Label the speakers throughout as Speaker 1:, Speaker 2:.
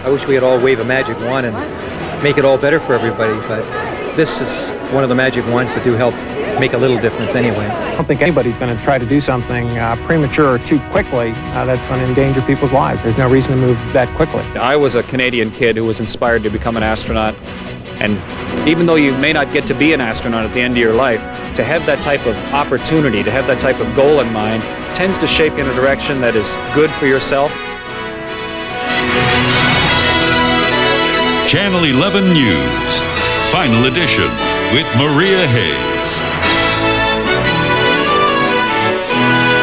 Speaker 1: I wish we had all wave a magic wand and make it all better for everybody, but this is one of the magic wands that do help make a little difference anyway.
Speaker 2: I don't think anybody's going to try to do something premature or too quickly that's going to endanger people's lives. There's no reason to move that quickly.
Speaker 3: I was a Canadian kid who was inspired to become an astronaut, and even though you may not get to be an astronaut at the end of your life, to have that type of opportunity, to have that type of goal in mind, tends to shape you in a direction that is good for yourself.
Speaker 4: Channel 11 News, Final Edition with Maria Hayes.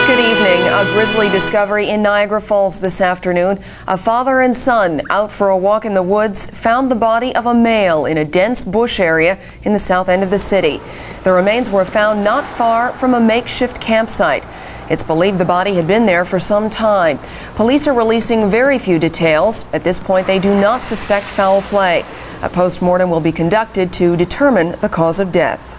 Speaker 5: Good evening. A grisly discovery in Niagara Falls this afternoon. A father and son out for a walk in the woods found the body of a male in a dense bush area in the south end of the city. The remains were found not far from a makeshift campsite. It's believed the body had been there for some time. Police are releasing very few details. At this point, they do not suspect foul play. A post-mortem will be conducted to determine the cause of death.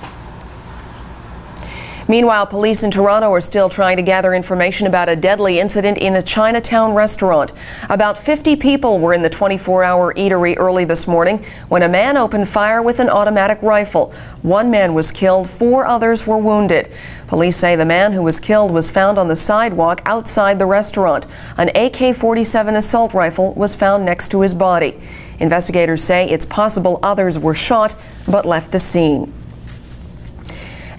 Speaker 5: Meanwhile, police in Toronto are still trying to gather information about a deadly incident in a Chinatown restaurant. About 50 people were in the 24-hour eatery early this morning when a man opened fire with an automatic rifle. One man was killed, 4 others were wounded. Police say the man who was killed was found on the sidewalk outside the restaurant. An AK-47 assault rifle was found next to his body. Investigators say it's possible others were shot but left the scene.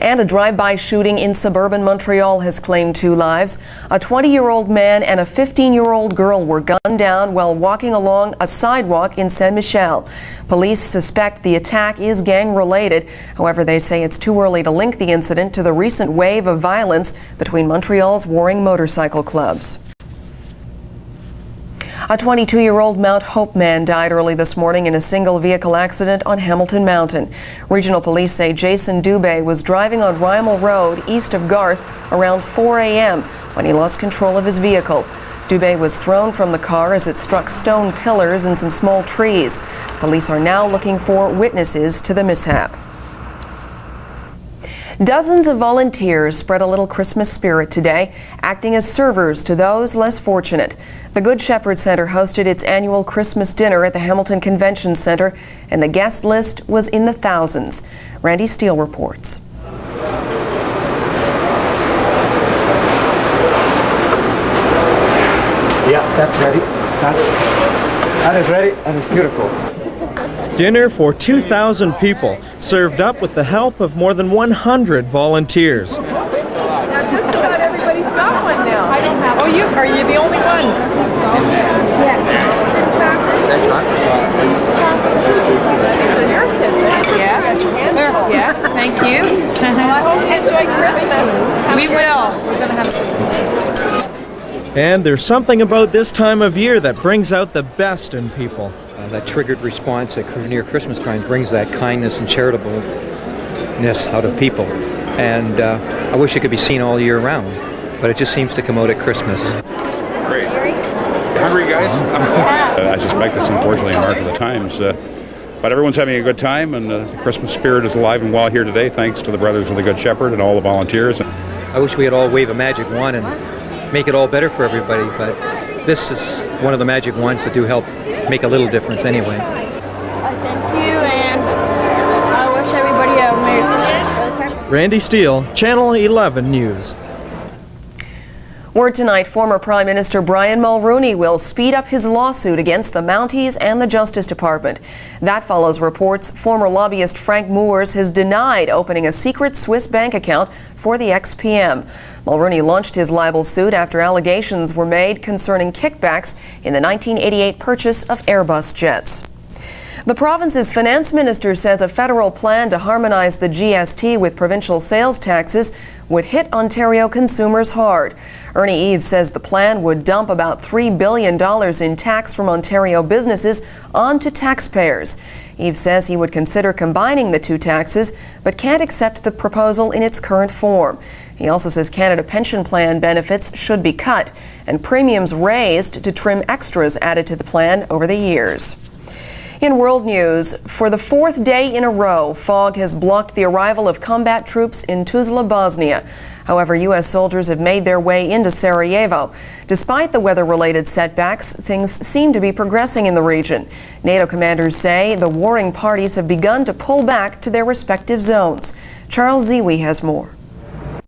Speaker 5: And a drive-by shooting in suburban Montreal has claimed 2 lives. A 20-year-old man and a 15-year-old girl were gunned down while walking along a sidewalk in Saint-Michel. Police suspect the attack is gang-related. However, they say it's too early to link the incident to the recent wave of violence between Montreal's warring motorcycle clubs. A 22-year-old Mount Hope man died early this morning in a single-vehicle accident on Hamilton Mountain. Regional police say Jason Dubé was driving on Rymel Road east of Garth around 4 a.m. when he lost control of his vehicle. Dubé was thrown from the car as it struck stone pillars and some small trees. Police are now looking for witnesses to the mishap. Dozens of volunteers spread a little Christmas spirit today, acting as servers to those less fortunate. The Good Shepherd Center hosted its annual Christmas dinner at the Hamilton Convention Center, and the guest list was in the thousands. Randy Steele reports.
Speaker 2: Yeah, that's ready. That is ready. That is beautiful.
Speaker 6: Dinner for 2,000 people, served up with the help of more than 100 volunteers.
Speaker 7: Now just about everybody's got one now. I don't have. Oh, are you the only one? Yes. These are your kids. Yes. Yes. Thank you. Well, I hope you enjoy Christmas. We will. We're gonna have.
Speaker 6: And there's something about this time of year that brings out the best in people.
Speaker 1: That triggered response at near Christmas time brings that kindness and charitableness out of people. And I wish it could be seen all year round, but it just seems to come out at Christmas.
Speaker 8: Great. Hungry, guys? I suspect it's unfortunately a mark of the times. But everyone's having a good time, and the Christmas spirit is alive and well here today, thanks to the Brothers of the Good Shepherd and all the volunteers.
Speaker 1: I wish we had all wave a magic wand and make it all better for everybody, but this is one of the magic wands that do help make a little difference anyway.
Speaker 9: Thank you, and I wish everybody a Merry Christmas.
Speaker 6: Randy Steele, Channel 11 News.
Speaker 5: Word tonight, former Prime Minister Brian Mulroney will speed up his lawsuit against the Mounties and the Justice Department. That follows reports former lobbyist Frank Moores has denied opening a secret Swiss bank account for the ex-PM. Mulroney launched his libel suit after allegations were made concerning kickbacks in the 1988 purchase of Airbus jets. The province's finance minister says a federal plan to harmonize the GST with provincial sales taxes would hit Ontario consumers hard. Ernie Eves says the plan would dump about $3 billion in tax from Ontario businesses onto taxpayers. Eves says he would consider combining the 2 taxes, but can't accept the proposal in its current form. He also says Canada Pension Plan benefits should be cut and premiums raised to trim extras added to the plan over the years. In world news, for the fourth day in a row, fog has blocked the arrival of combat troops in Tuzla, Bosnia. However, U.S. soldiers have made their way into Sarajevo. Despite the weather-related setbacks, things seem to be progressing in the region. NATO commanders say the warring parties have begun to pull back to their respective zones. Charles Ziwi has more.